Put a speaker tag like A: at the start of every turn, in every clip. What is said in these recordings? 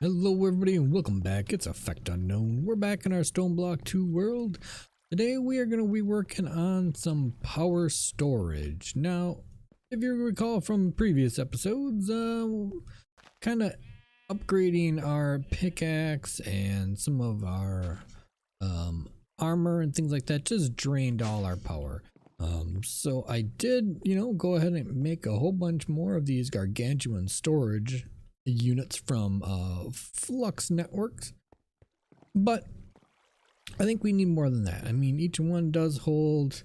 A: Hello everybody and welcome back. It's effectunknown. We're back in our Stoneblock 2 world. Today we are going to be working on some power storage. Now, if you recall from previous episodes, kind of upgrading our pickaxe and some of our armor and things like that just drained all our power. So I did, go ahead and make a whole bunch more of these gargantuan storage units from Flux Networks, but I think we need more than that. I mean, each one does hold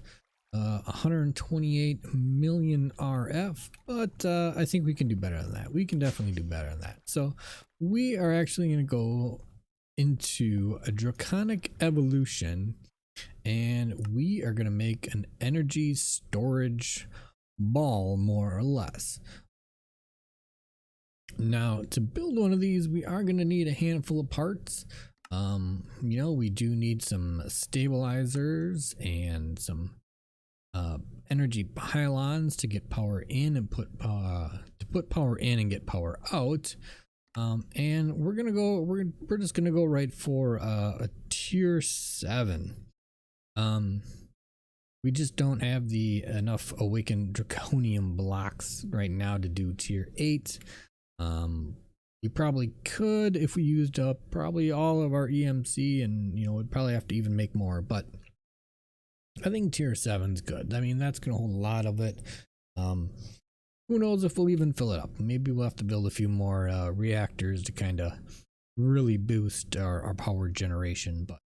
A: 128 million RF, but I think we can do better than that. We can definitely do better than that. So we are actually going to go into a Draconic Evolution, and we are going to make an energy storage ball, more or less. Now, to build one of these, we are going to need a handful of parts. We do need some stabilizers and some energy pylons to get power in and put power in and get power out. And we're just gonna go right for a tier 7. We just don't have enough awakened draconium blocks right now to do tier 8. We probably could if we used up probably all of our EMC, and we'd probably have to even make more, but I think tier 7's good. I mean, that's gonna hold a lot of it. Who knows if we'll even fill it up. Maybe we'll have to build a few more reactors to kind of really boost our power generation. But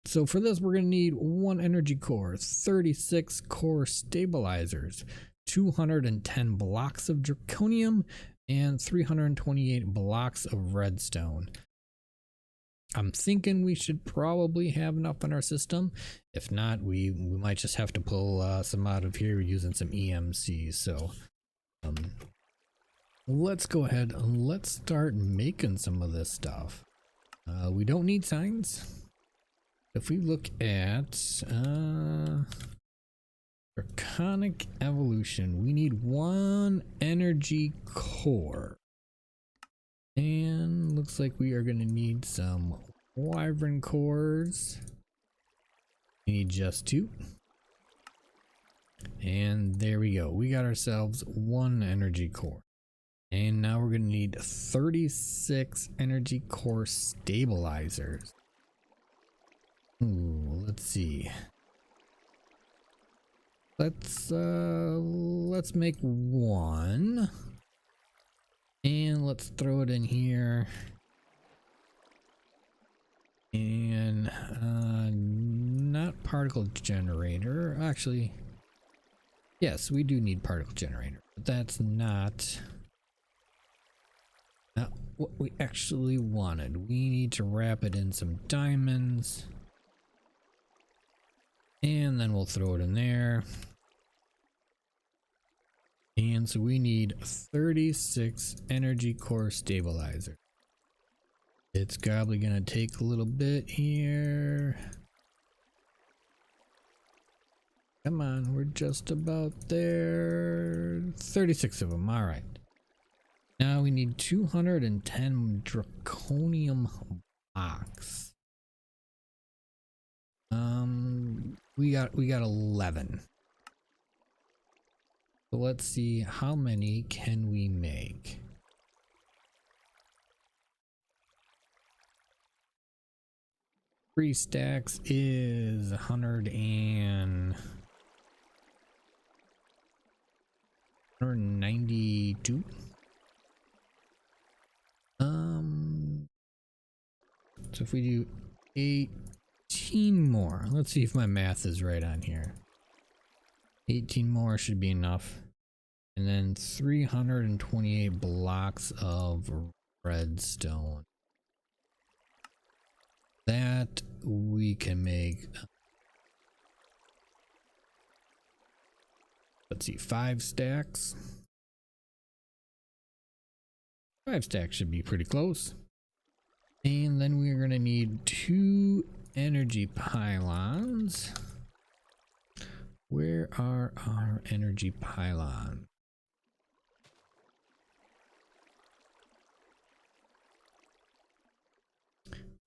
A: so for this, we're gonna need 1 energy core, 36 core stabilizers, 210 blocks of draconium, and 328 blocks of redstone. I'm thinking we should probably have enough in our system. If not, we might just have to pull some out of here using some EMC. So let's go ahead and let's start making some of this stuff. We don't need signs. If we look at Draconic Evolution, we need 1 energy core. And looks like we are going to need some wyvern cores. We need just 2. And there we go. We got ourselves 1 energy core. And now we're going to need 36 energy core stabilizers. Ooh, let's see. Let's make 1. And let's throw it in here. And not particle generator. Actually, yes, we do need particle generator, but that's not what we actually wanted. We need to wrap it in some diamonds. And then we'll throw it in there. And so we need 36 energy core stabilizer. It's probably gonna take a little bit here. Come on, we're just about there. 36 of them, all right. Now we need 210 draconium blocks. We got 11. So let's see, how many can we make? Three stacks is 192. So if we do 18 more, let's see if my math is right on here. 18 more should be enough. And then 328 blocks of redstone. That we can make. Let's see, 5 stacks. 5 stacks should be pretty close. And then we're going to need 2 energy pylons. Where are our energy pylons?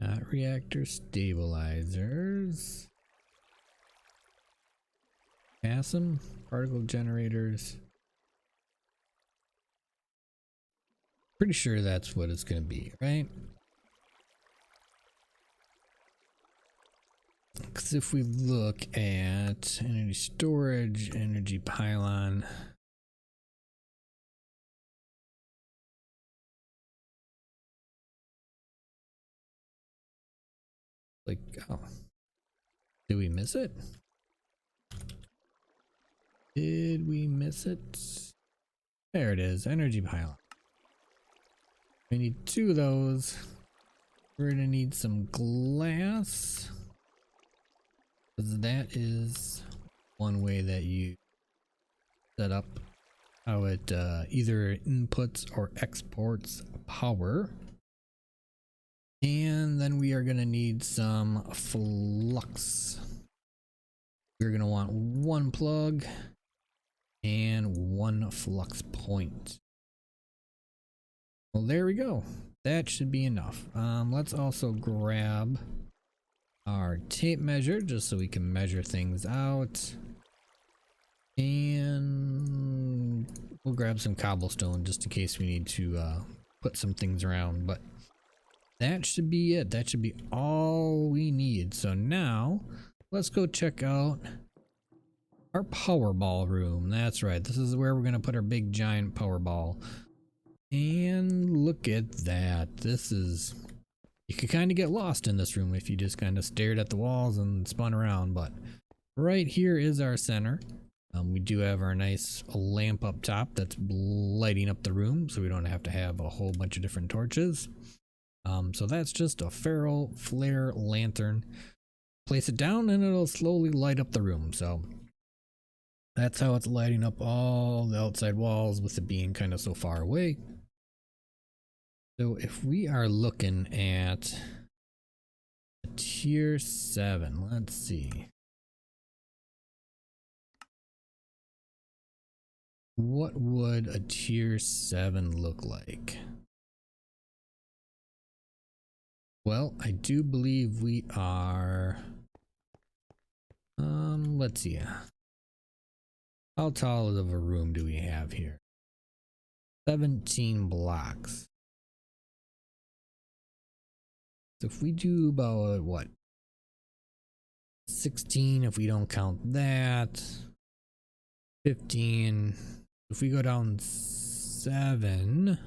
A: Not reactor stabilizers. Pass them. Particle generators. Pretty sure that's what it's going to be, right? Because if we look at energy storage, energy pylon, like, oh, did we miss it? Did we miss it? There it is, energy pylon. We need 2 of those. We're gonna need some glass, because that is one way that you set up how it either inputs or exports power. And then we are gonna need some flux. We're gonna want 1 plug and 1 flux point. Well, there we go. That should be enough. Let's also grab our tape measure just so we can measure things out. And we'll grab some cobblestone just in case we need to put some things around. But that should be it. That should be all we need. So now let's go check out our power ball room. That's right. This is where we're going to put our big giant power ball. And look at that. This is, you could kind of get lost in this room if you just kind of stared at the walls and spun around, but right here is our center. We do have our nice lamp up top that's lighting up the room, so we don't have to have a whole bunch of different torches. So that's just a ferro flare lantern. Place it down and it'll slowly light up the room. So that's how it's lighting up all the outside walls with it being kind of so far away. So if we are looking at a tier 7, let's see. What would a tier 7 look like? Well, I do believe we are, let's see. How tall of a room do we have here? 17 blocks. So if we do about what? 16 if we don't count that. 15. If we go down 7,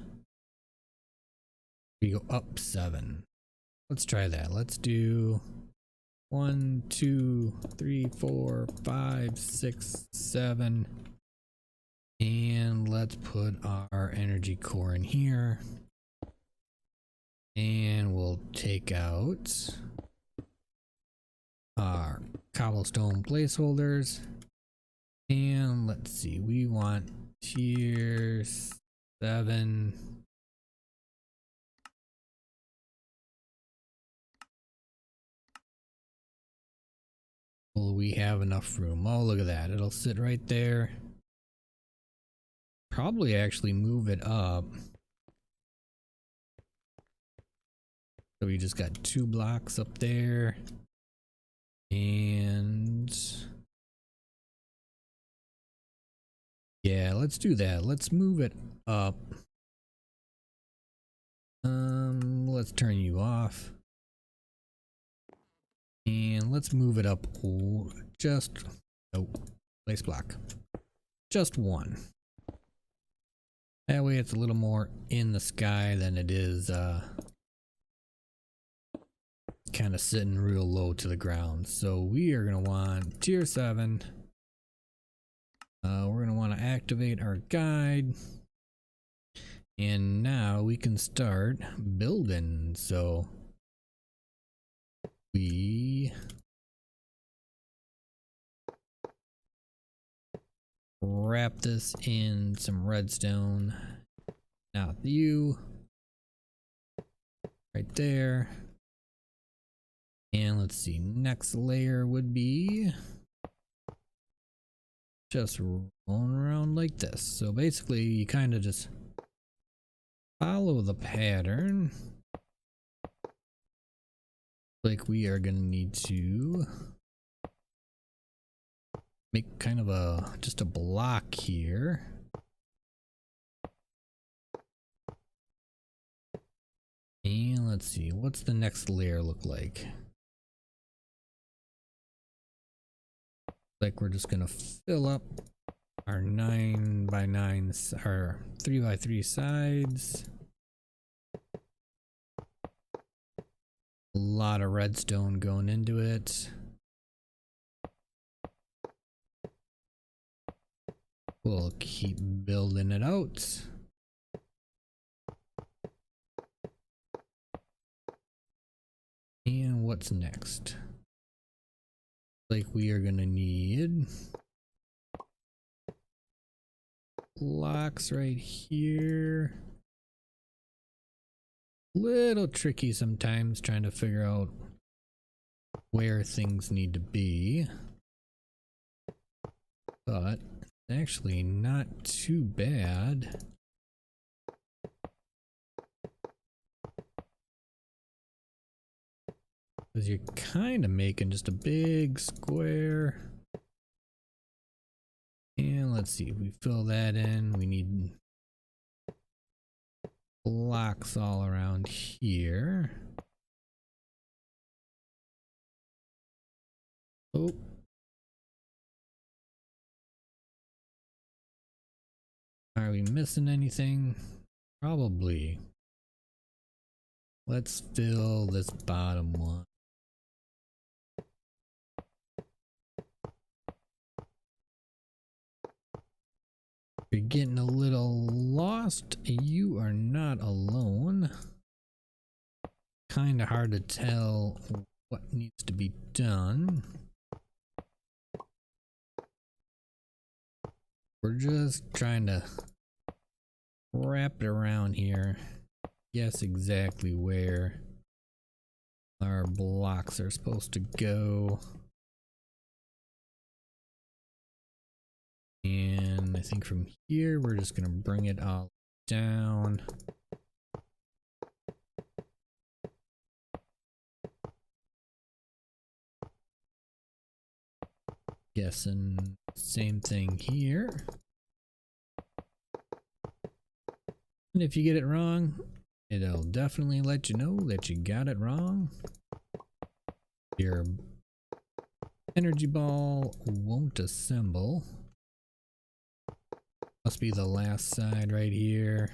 A: we go up 7. Let's try that. Let's do 1, 2, 3, 4, 5, 6, 7. And let's put our energy core in here. And we'll take out our cobblestone placeholders. And let's see, we want tier 7. Will we have enough room? Oh, look at that. It'll sit right there. Probably actually move it up. So we just got 2 blocks up there. And yeah, let's do that. Let's move it up. Let's turn you off. And let's move it up just, oh, place block. Just 1. That way it's a little more in the sky than it is kind of sitting real low to the ground. So we are going to want tier 7. We're going to want to activate our guide. And now we can start building. So we wrap this in some redstone. Now you right there. And let's see, next layer would be just rolling around like this. So basically you kind of just follow the pattern Like we are gonna need to make kind of just a block here. And let's see, what's the next layer look like? Like we're just gonna fill up our 9x9, our 3x3 sides. A lot of redstone going into it. We'll keep building it out. And what's next? Like we are gonna need blocks right here. Little tricky sometimes trying to figure out where things need to be, but actually not too bad. Because you're kind of making just a big square. And let's see, if we fill that in, we need blocks all around here. Oh. Are we missing anything? Probably. Let's fill this bottom one. If you're getting a little lost, you are not alone. Kind of hard to tell what needs to be done. We're just trying to wrap it around here. Guess exactly where our blocks are supposed to go. And I think from here we're just gonna bring it all down. Guessing same thing here. And if you get it wrong, it'll definitely let you know that you got it wrong. Your energy ball won't assemble. Must be the last side right here.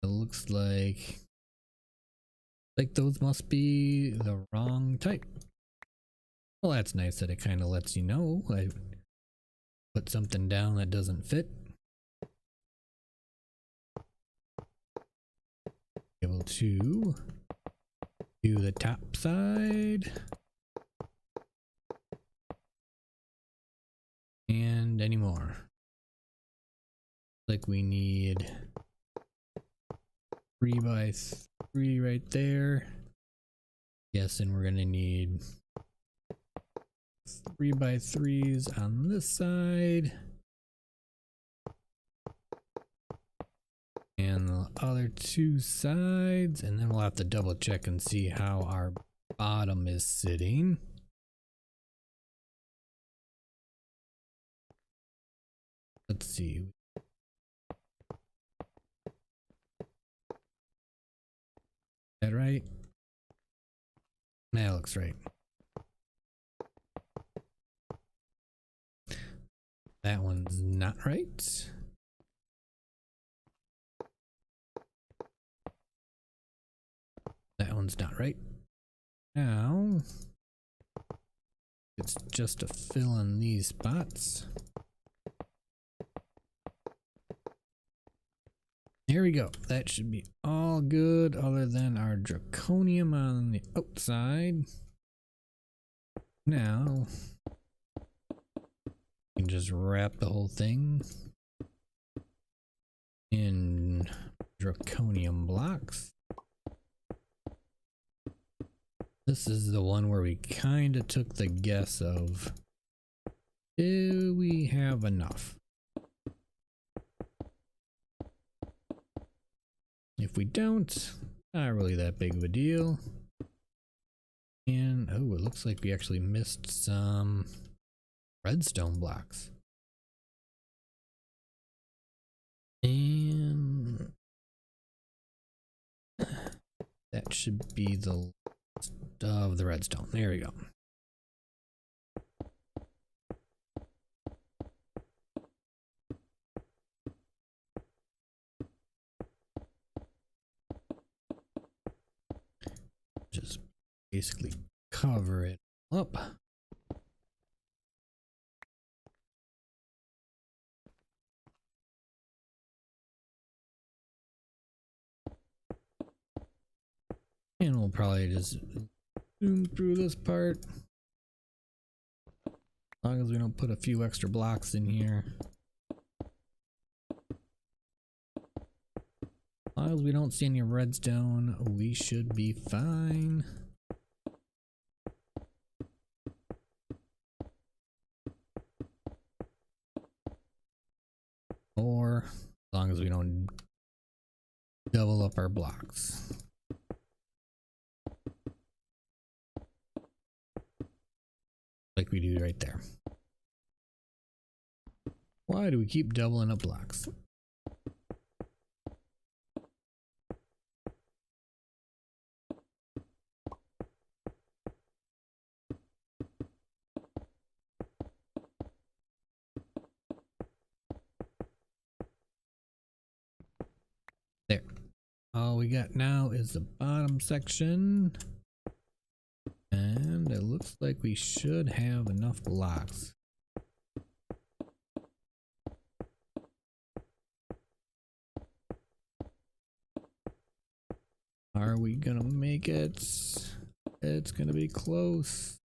A: It looks like those must be the wrong type. Well, that's nice that it kind of lets you know. I put something down that doesn't fit. Able to do the top side. And any more. Like we need 3x3 right there. Guessing we're gonna need 3x3s on this side. And the other two sides, and then we'll have to double check and see how our bottom is sitting. Let's see. That right? That looks right. That one's not right. That one's not right. Now it's just to fill in these spots. There we go. That should be all good other than our draconium on the outside. Now you can just wrap the whole thing in draconium blocks. This is the one where we kind of took the guess of, do we have enough? If we don't, not really that big of a deal. And oh, it looks like we actually missed some redstone blocks. And that should be the last of the redstone. There we go. Just basically cover it up. And we'll probably just zoom through this part. As long as we don't put a few extra blocks in here. As long as we don't see any redstone, we should be fine. Or as long as we don't double up our blocks. Like we do right there. Why do we keep doubling up blocks? There. All we got now is the bottom section. And it looks like we should have enough blocks. Are we gonna make it? It's gonna be close.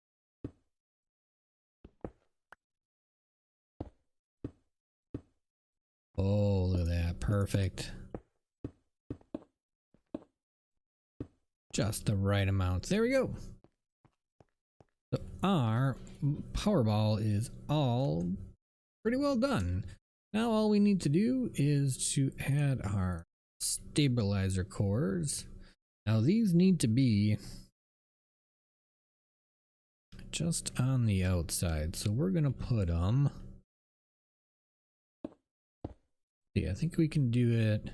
A: Oh, look at that. Perfect. Just the right amount. There we go. So our Powerball is all pretty well done. Now all we need to do is to add our stabilizer cores. Now these need to be just on the outside. So we're going to put them. Yeah, I think we can do it.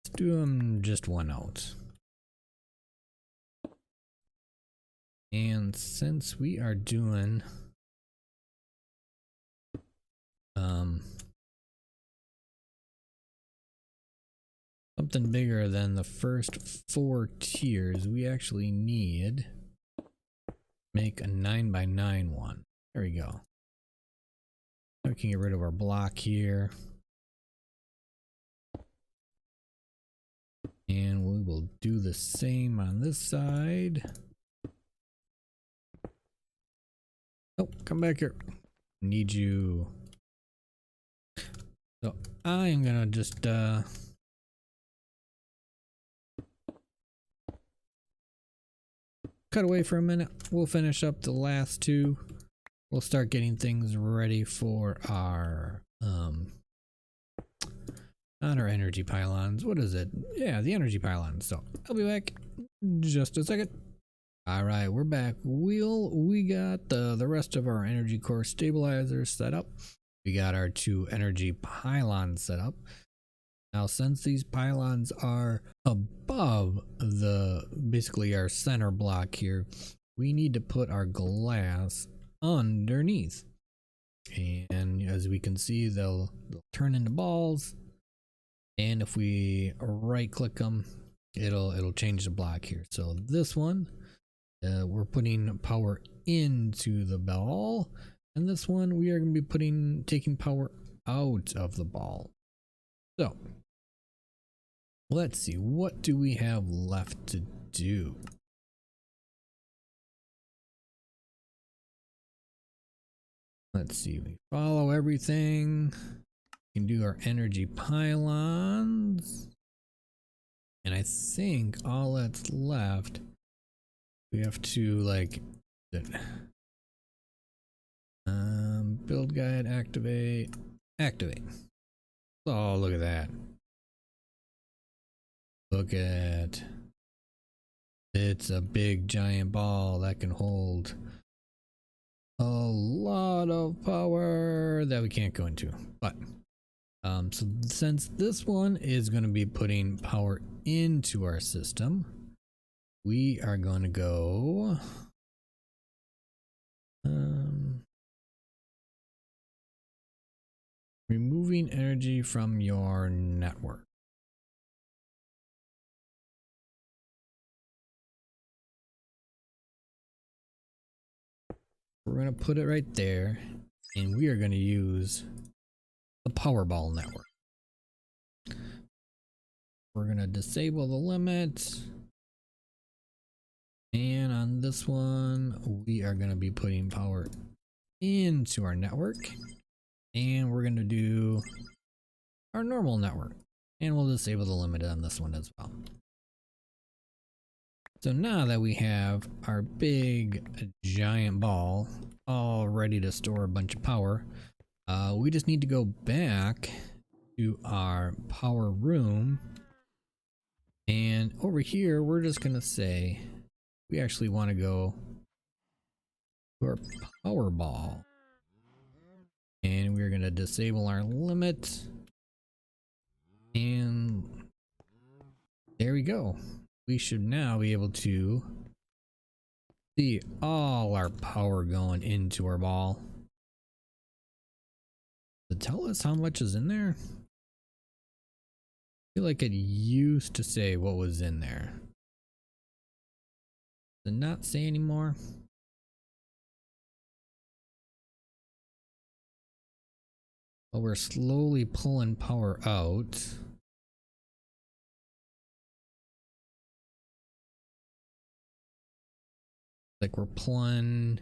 A: Let's do them just one out. And since we are doing something bigger than the first 4 tiers, we actually need make a 9x9 one. There we go. We can get rid of our block here. And we will do the same on this side. Oh, come back here. Need you. So I am gonna just cut away for a minute. We'll finish up the last 2. We'll start getting things ready for our not our energy pylons. What is it? Yeah, the energy pylons. So I'll be back just a second. All right, we're back. We got the rest of our energy core stabilizers set up. We got our 2 energy pylons set up. Now, since these pylons are above basically our center block here, we need to put our glass underneath. And as we can see, they'll turn into balls. And if we right click them, it'll change the block here. So this one, we're putting power into the ball, and this one we are going to be taking power out of the ball. So let's see, what do we have left to do? Let's see, we follow everything. We can do our energy pylons, and I think all that's left, we have to like build guide, activate, activate. Oh, look at that. Look at, it's a big giant ball that can hold a lot of power that we can't go into. But so since this one is going to be putting power into our system, we are going to go removing energy from your network. We're going to put it right there, and we are going to use the Powerball network. We're going to disable the limit, and on this one we are going to be putting power into our network, and we're going to do our normal network, and we'll disable the limit on this one as well. So now that we have our big giant ball all ready to store a bunch of power, we just need to go back to our power room, and over here we're just gonna say we actually want to go to our power ball, and we're gonna disable our limit, and there we go. We should now be able to see all our power going into our ball. Does it tell us how much is in there? I feel like it used to say what was in there. Does it not say anymore? Well, we're slowly pulling power out. Like we're pulling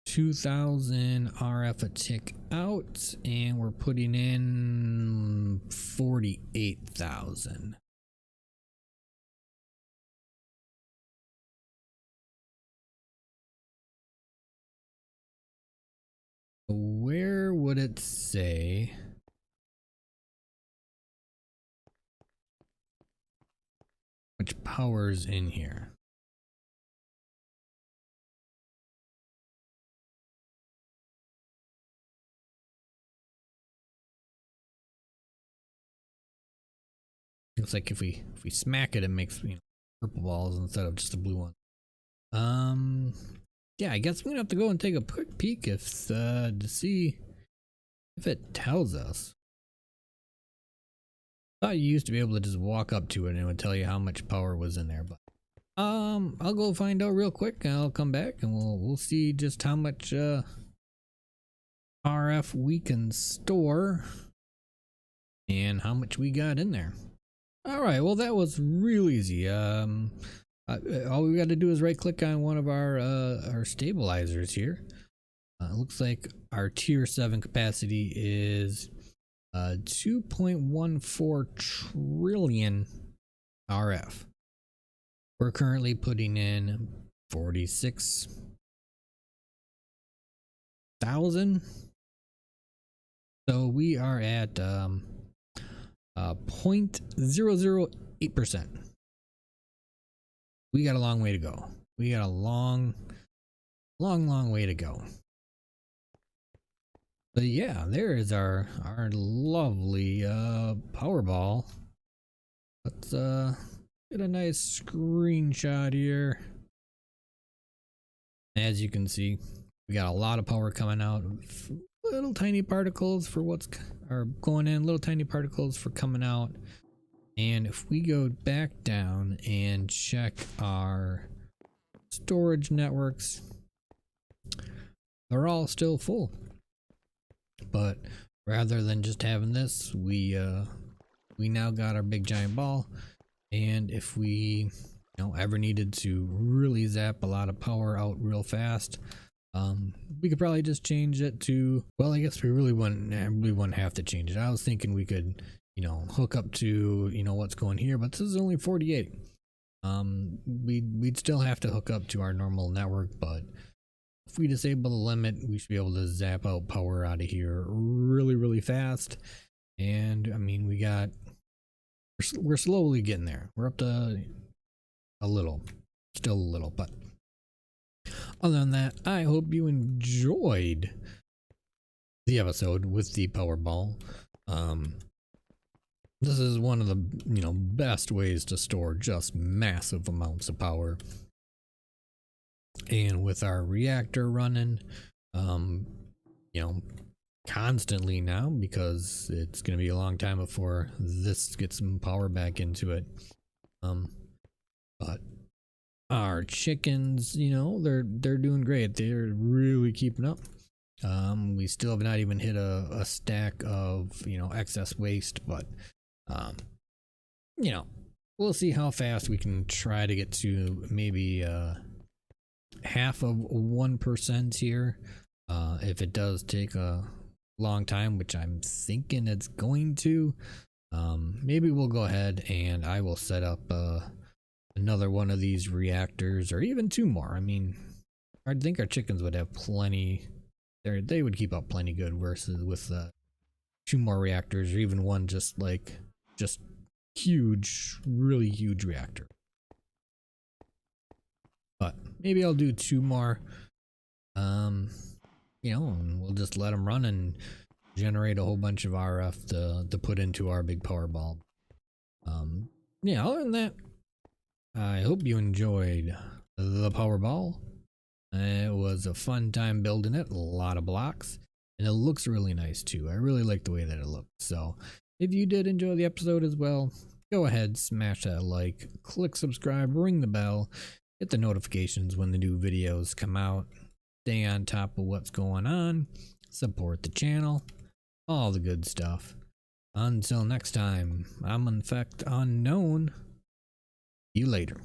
A: 2000 RF a tick out, and we're putting in 48,000. Where would it say which power's in here? Looks like if we smack it, it makes, you know, purple balls instead of just the blue one. Yeah, I guess we're gonna have to go and take a quick peek if to see if it tells us. I thought you used to be able to just walk up to it and it would tell you how much power was in there, but I'll go find out real quick and I'll come back and we'll see just how much RF we can store and how much we got in there. All right, well that was real easy. All we got to do is right click on one of our stabilizers here. It looks like our tier 7 capacity is 2.14 trillion RF. We're currently putting in 46,000. So we are at 0.008%. We got a long way to go. We got a long way to go. But yeah, there is our lovely Powerball. Let's get a nice screenshot here. As you can see, we got a lot of power coming out. Little tiny particles for what's are going in, little tiny particles for coming out. And if we go back down and check our storage networks, they're all still full. But rather than just having this, we now got our big giant ball, and if we ever needed to really zap a lot of power out real fast, we could probably just change it to, well, I guess we really wouldn't have to change it. I was thinking we could hook up to what's going here, but this is only 48. We'd still have to hook up to our normal network, but if we disable the limit, we should be able to zap out power out of here really fast. And I mean, we're slowly getting there. We're up to a little, still a little, but other than that, I hope you enjoyed the episode with the Powerball. This is one of the best ways to store just massive amounts of power. And with our reactor running, constantly now, because it's going to be a long time before this gets some power back into it. But our chickens, they're doing great. They're really keeping up. We still have not even hit a stack of excess waste, but we'll see how fast we can try to get to maybe half of 1% here. If it does take a long time, which I'm thinking it's going to, maybe we'll go ahead and I will set up another one of these reactors, or even 2 more. I mean, I think our chickens would have plenty. They would keep up plenty good versus with 2 more reactors, or even one just huge, really huge reactor. But maybe I'll do 2 more, and we'll just let them run and generate a whole bunch of RF to put into our big power bulb. Yeah, other than that, I hope you enjoyed the Powerball. It was a fun time building it, a lot of blocks, and it looks really nice too. I really like the way that it looks. So if you did enjoy the episode as well, go ahead, smash that like, click subscribe, ring the bell, hit the notifications when the new videos come out, stay on top of what's going on, support the channel, all the good stuff. Until next time, I'm effectunknown. See you later.